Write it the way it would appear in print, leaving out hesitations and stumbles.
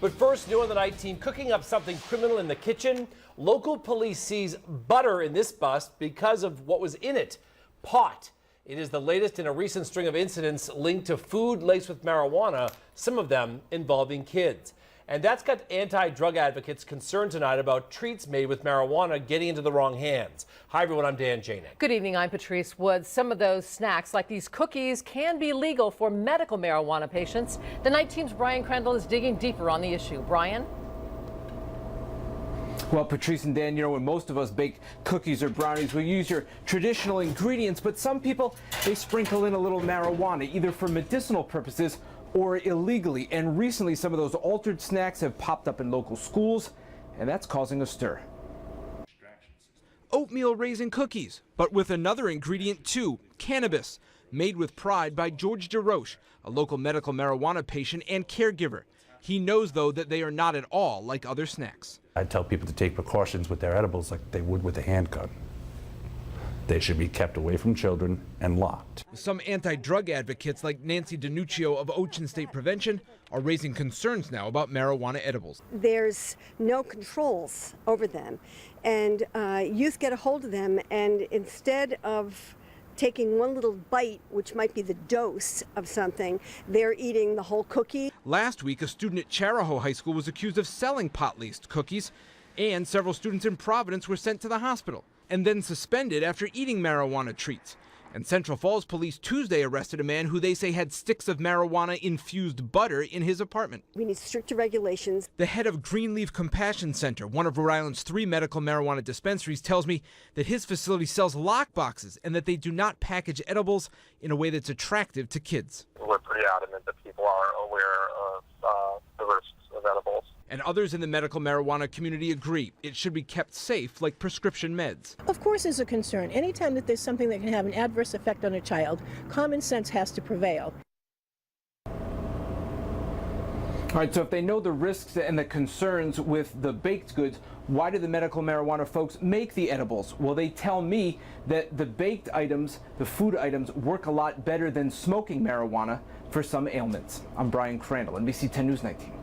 But first, new on the night team cooking up something criminal in the kitchen. Local police seize butter in this bust because of what was in it, pot. It is the latest in a recent string of incidents linked to food laced with marijuana, some of them involving kids. And that's got anti-drug advocates concerned tonight about treats made with marijuana getting into the wrong hands. Hi, everyone. I'm Dan Janik. Good evening. I'm Patrice Woods. Some of those snacks, like these cookies, can be legal for medical marijuana patients. The night team's Brian Crandall is digging deeper on the issue. Brian? Well, Patrice and Dan, you know, when most of us bake cookies or brownies, we use your traditional ingredients, but some people, they sprinkle in a little marijuana, either for medicinal purposes or illegally. And recently, some of those altered snacks have popped up in local schools, and that's causing a stir. Oatmeal raisin cookies, but with another ingredient too, cannabis, made with pride by George DeRoche, a local medical marijuana patient and caregiver. He knows, though, that they are not at all like other snacks. I tell people to take precautions with their edibles like they would with a handgun. They should be kept away from children and locked. Some anti-drug advocates like Nancy DiNuccio of Ocean State Prevention are raising concerns now about marijuana edibles. There's no controls over them, and youth get a hold of them, and instead of taking one little bite, which might be the dose of something, they're eating the whole cookie. Last week, a student at Charahoe High School was accused of selling pot-laced cookies, and several students in Providence were sent to the hospital and then suspended after eating marijuana treats. And Central Falls police Tuesday arrested a man who they say had sticks of marijuana-infused butter in his apartment. We need stricter regulations. The head of Greenleaf Compassion Center, one of Rhode Island's 3 medical marijuana dispensaries, tells me that his facility sells lock boxes and that they do not package edibles in a way that's attractive to kids. We're pretty adamant that people are aware of the risks of edibles. And others in the medical marijuana community agree it should be kept safe like prescription meds. Of course there's a concern. Anytime that there's something that can have an adverse effect on a child, common sense has to prevail. All right, so if they know the risks and the concerns with the baked goods, why do the medical marijuana folks make the edibles? Well, they tell me that the baked items, the food items, work a lot better than smoking marijuana for some ailments. I'm Brian Crandall, NBC 10 News 19.